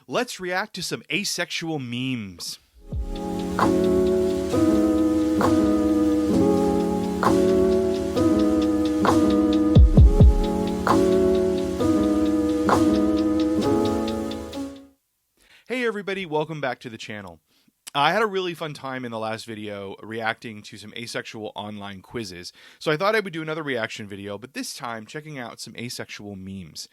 Let's react to some asexual memes. Hey everybody, welcome back to the channel. I had a really fun time in the last video reacting to some asexual online quizzes, so I thought I would do another reaction video, but this time checking out some asexual memes.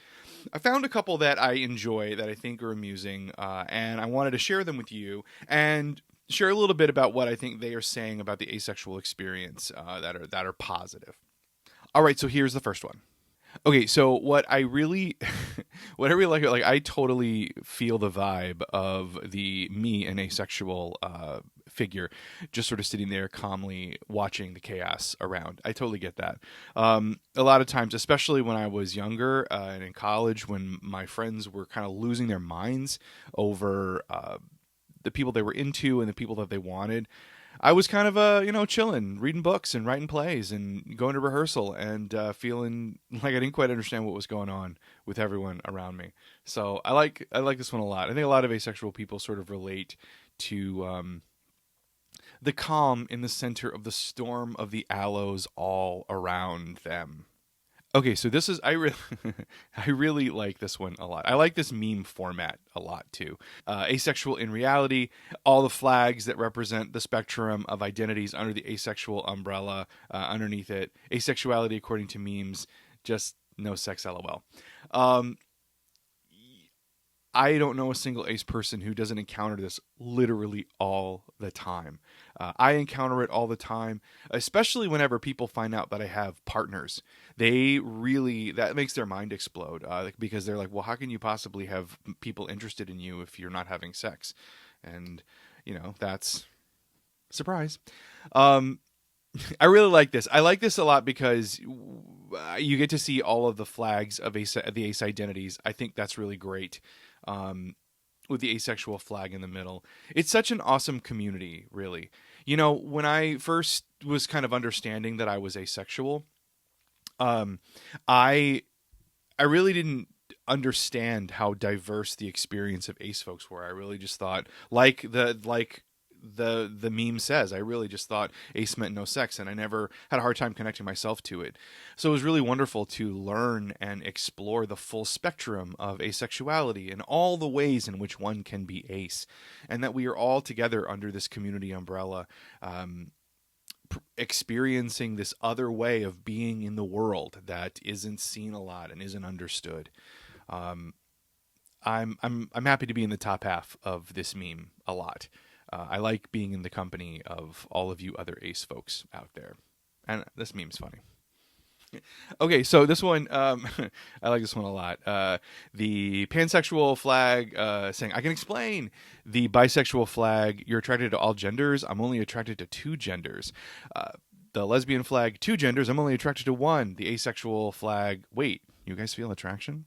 I found a couple that I enjoy, that I think are amusing, and I wanted to share them with you and share a little bit about what I think they are saying about the asexual experience that are positive. All right, so here's the first one. Okay, so what I really, what I really like, I totally feel the vibe of the me and asexual figure, just sort of sitting there calmly watching the chaos around. I totally get that. A lot of times, especially when I was younger and in college, when my friends were kind of losing their minds over the people they were into and the people that they wanted, I was kind of chilling, reading books and writing plays and going to rehearsal and feeling like I didn't quite understand what was going on with everyone around me. So I like this one a lot. I think a lot of asexual people sort of relate to the calm in the center of the storm of the aloes all around them. Okay, so this is I really like this one a lot. I like this meme format a lot too. Asexual in reality, all the flags that represent the spectrum of identities under the asexual umbrella underneath it. Asexuality according to memes, just no sex, lol. I don't know a single ace person who doesn't encounter this literally all the time. I encounter it all the time, especially whenever people find out that I have partners. That makes their mind explode because they're like, well, how can you possibly have people interested in you if you're not having sex? And, that's surprise. I really like this. I like this a lot because you get to see all of the flags of the ace identities. I think that's really great. With the asexual flag in the middle. It's such an awesome community, really. When I first was kind of understanding that I was asexual, I really didn't understand how diverse the experience of ace folks were. I really just thought, like the meme says, I really just thought ace meant no sex, and I never had a hard time connecting myself to it. So it was really wonderful to learn and explore the full spectrum of asexuality and all the ways in which one can be ace, and that we are all together under this community umbrella, experiencing this other way of being in the world that isn't seen a lot and isn't understood. I'm happy to be in the top half of this meme a lot. I like being in the company of all of you other ace folks out there. And this meme's funny. Okay, so this one, I like this one a lot. The pansexual flag saying, I can explain. The bisexual flag, you're attracted to all genders. I'm only attracted to two genders. The lesbian flag, two genders. I'm only attracted to one. The asexual flag, wait, you guys feel attraction?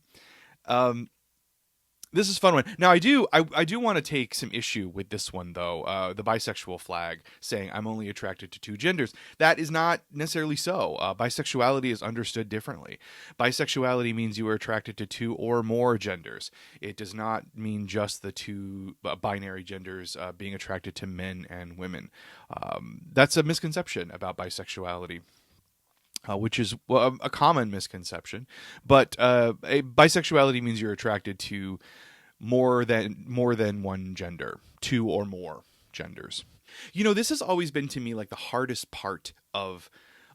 This is a fun one. Now, I do want to take some issue with this one, though. The bisexual flag saying I'm only attracted to two genders. That is not necessarily so. Bisexuality is understood differently. Bisexuality means you are attracted to two or more genders. It does not mean just the two binary genders being attracted to men and women. That's a misconception about bisexuality. Which is a common misconception, but bisexuality means you're attracted to more than one gender, two or more genders. This has always been to me like the hardest part of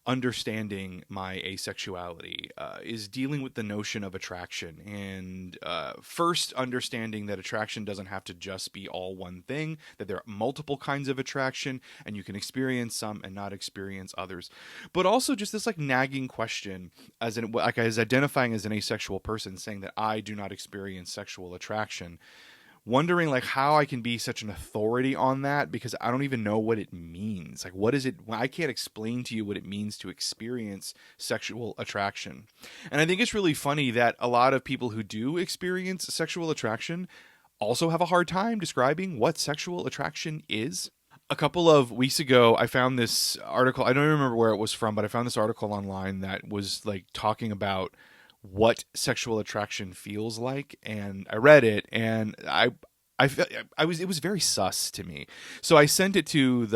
understanding my asexuality is dealing with the notion of attraction, and first understanding that attraction doesn't have to just be all one thing, that there are multiple kinds of attraction and you can experience some and not experience others, but also just this like nagging question as identifying as an asexual person, saying that I do not experience sexual attraction, wondering like how I can be such an authority on that because I don't even know what it means. Like, what is it? I can't explain to you what it means to experience sexual attraction. And I think it's really funny that a lot of people who do experience sexual attraction also have a hard time describing what sexual attraction is. A couple of weeks ago, I found this article. I don't even remember where it was from, but I found this article online that was like talking about what sexual attraction feels like, and I read it, and I was it was very sus to me. So I sent it to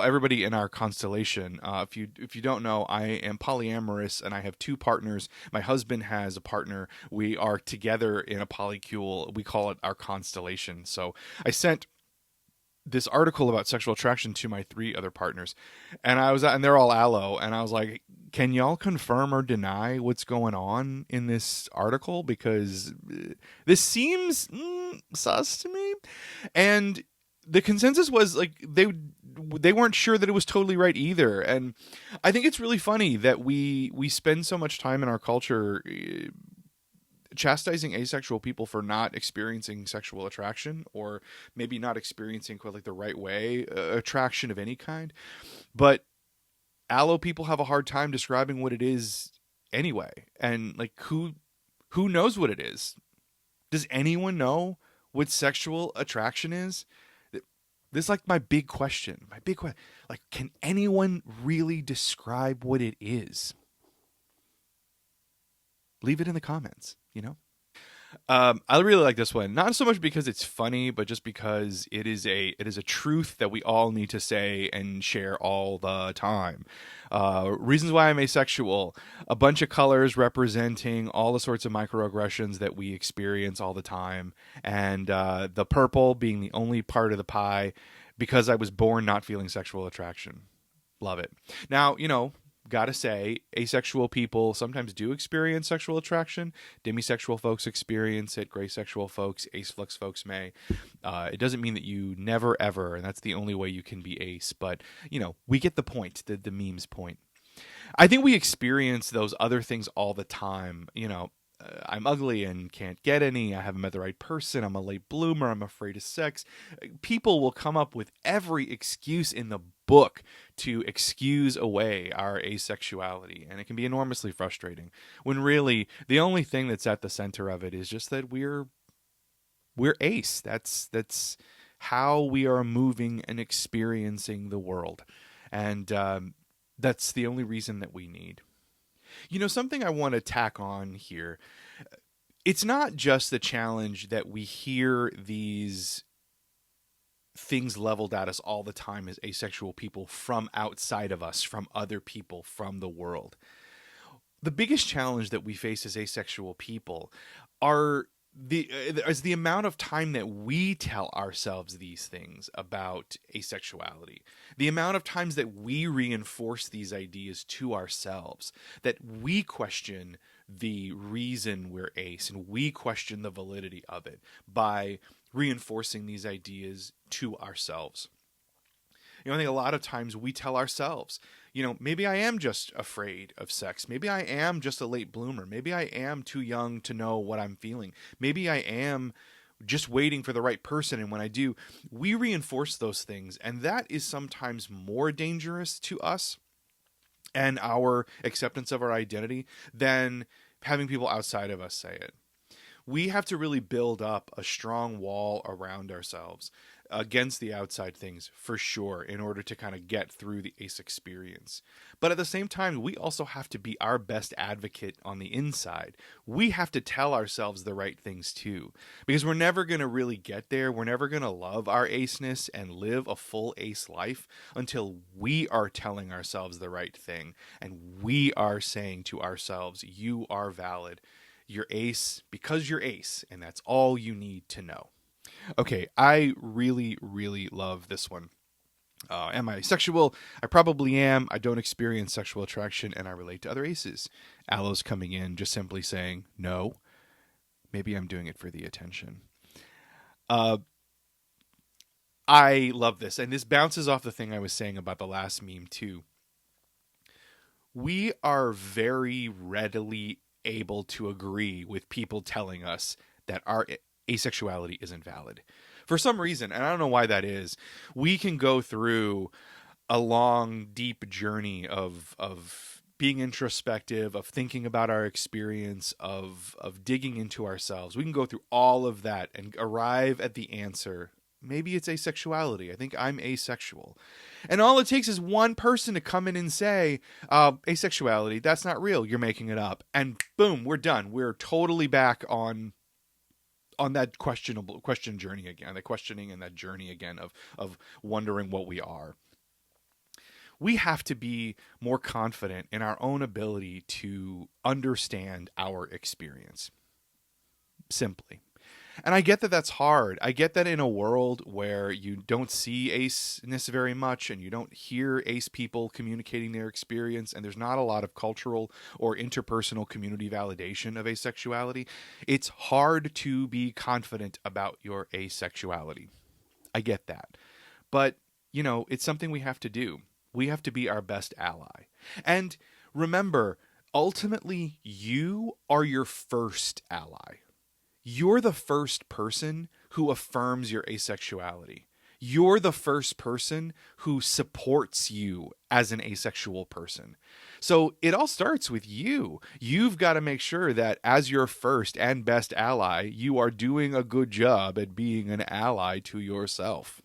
everybody in our constellation. If you don't know, I am polyamorous and I have two partners. My husband has a partner. We are together in a polycule. We call it our constellation. So I sent this article about sexual attraction to my three other partners, and they're all allo, and I was like, can y'all confirm or deny what's going on in this article, because this seems sus to me. And the consensus was like they weren't sure that it was totally right either. And I think it's really funny that we spend so much time in our culture chastising asexual people for not experiencing sexual attraction, or maybe not experiencing quite like the right way attraction of any kind. But allo people have a hard time describing what it is anyway. And like, who knows what it is? Does anyone know what sexual attraction is? This is like my big question. Like, can anyone really describe what it is? Leave it in the comments, you know? I really like this one, not so much because it's funny, but just because it is a truth that we all need to say and share all the time. Reasons why I'm asexual: a bunch of colors representing all the sorts of microaggressions that we experience all the time, and the purple being the only part of the pie because I was born not feeling sexual attraction. Love it. Now, gotta say, asexual people sometimes do experience sexual attraction. Demisexual folks experience it. Gray sexual folks, ace flux folks may. It doesn't mean that you never ever, and that's the only way you can be ace. But we get the point. The meme's point. I think we experience those other things all the time. I'm ugly and can't get any. I haven't met the right person. I'm a late bloomer. I'm afraid of sex. People will come up with every excuse in the book to excuse away our asexuality, and it can be enormously frustrating when really the only thing that's at the center of it is just that we're ace. That's how we are moving and experiencing the world, and that's the only reason that we need. Something I want to tack on here. It's not just the challenge that we hear these things leveled at us all the time as asexual people from outside of us, from other people, from the world. The biggest challenge that we face as asexual people is the amount of time that we tell ourselves these things about asexuality, the amount of times that we reinforce these ideas to ourselves, that we question the reason we're ace and we question the validity of it by reinforcing these ideas to ourselves. I think a lot of times we tell ourselves, maybe I am just afraid of sex. Maybe I am just a late bloomer. Maybe I am too young to know what I'm feeling. Maybe I am just waiting for the right person. And when I do, we reinforce those things. And that is sometimes more dangerous to us and our acceptance of our identity than having people outside of us say it. We have to really build up a strong wall around ourselves against the outside things, for sure, in order to kind of get through the ace experience. But at the same time, we also have to be our best advocate on the inside. We have to tell ourselves the right things too, because we're never going to really get there. We're never going to love our aceness and live a full ace life until we are telling ourselves the right thing, and we are saying to ourselves, you are valid. You're ace because you're ace, and that's all you need to know. Okay, I really, really love this one. Am I asexual? I probably am. I don't experience sexual attraction, and I relate to other aces. Allo's coming in just simply saying, no, maybe I'm doing it for the attention. I love this, and this bounces off the thing I was saying about the last meme too. We are very readily able to agree with people telling us that our asexuality isn't valid. For some reason, and I don't know why that is, we can go through a long, deep journey of being introspective, of thinking about our experience, of digging into ourselves. We can go through all of that and arrive at the answer maybe it's asexuality. I think I'm asexual. And all it takes is one person to come in and say, asexuality, that's not real. You're making it up. And boom, we're done. We're totally back on that question journey again, the questioning and that journey again of wondering what we are. We have to be more confident in our own ability to understand our experience. Simply. And I get that that's hard. I get that in a world where you don't see aceness very much and you don't hear ace people communicating their experience, and there's not a lot of cultural or interpersonal community validation of asexuality, it's hard to be confident about your asexuality. I get that. But, it's something we have to do. We have to be our best ally. And remember, ultimately, you are your first ally. You're the first person who affirms your asexuality. You're the first person who supports you as an asexual person. So it all starts with you. You've got to make sure that as your first and best ally, you are doing a good job at being an ally to yourself.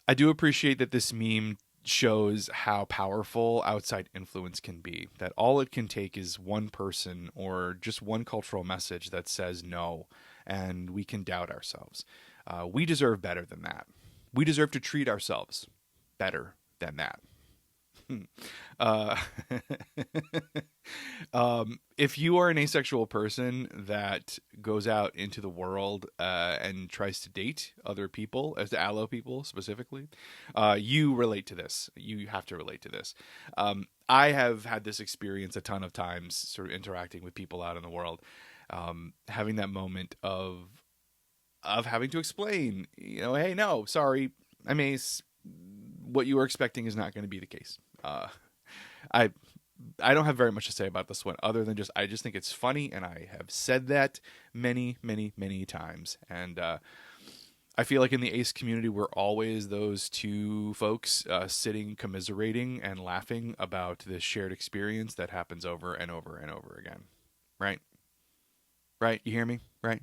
I do appreciate that this meme shows how powerful outside influence can be. That all it can take is one person or just one cultural message that says no, and we can doubt ourselves. We deserve better than that. We deserve to treat ourselves better than that. uh, if you are an asexual person that goes out into the world and tries to date other people, as allo people specifically, you relate to this. You have to relate to this. I have had this experience a ton of times, sort of interacting with people out in the world, having that moment of having to explain, hey, no, sorry, I'm ace. What you were expecting is not going to be the case. I don't have very much to say about this one other than I just think it's funny, and I have said that many, many, many times. And I feel like in the ace community, we're always those two folks sitting, commiserating, and laughing about this shared experience that happens over and over and over again. Right? Right? You hear me? Right?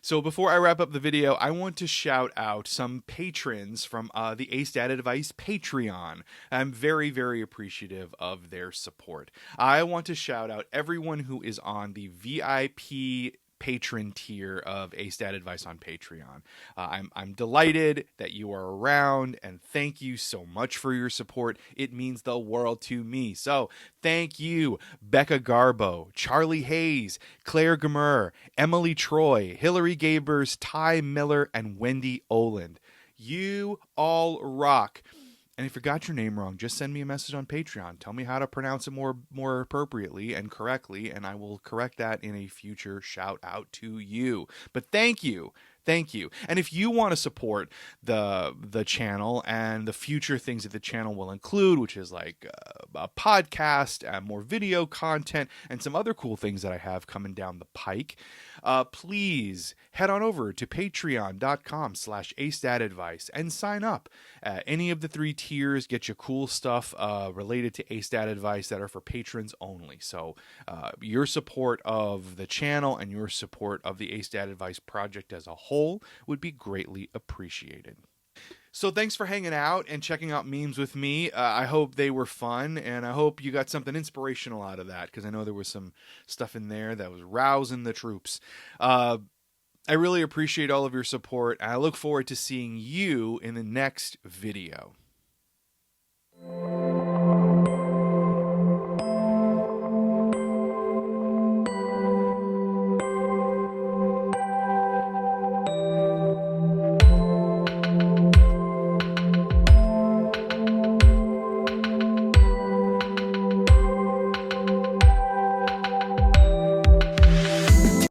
So before I wrap up the video, I want to shout out some patrons from the Ace Data Device Patreon. I'm very, very appreciative of their support. I want to shout out everyone who is on the VIP patron tier of Ace Data Advice on Patreon. I'm delighted that you are around, and thank you so much for your support. It means the world to me. So thank you, Becca Garbo, Charlie Hayes, Claire Gamer, Emily Troy, Hillary Gabers, Ty Miller, and Wendy Oland. You all rock. And if you got your name wrong, just send me a message on Patreon. Tell me how to pronounce it more appropriately and correctly, and I will correct that in a future shout out to you. But thank you. Thank you. And if you want to support the channel and the future things that the channel will include, which is like a podcast, more video content, and some other cool things that I have coming down the pike, please head on over to patreon.com/AceDatAdvice and sign up. Any of the 3 tiers get you cool stuff related to Ace Data Advice that are for patrons only. So your support of the channel and your support of the Ace Data Advice project as a whole would be greatly appreciated. So thanks for hanging out and checking out memes with me. I hope they were fun, and I hope you got something inspirational out of that, because I know there was some stuff in there that was rousing the troops. I really appreciate all of your support, and I look forward to seeing you in the next video.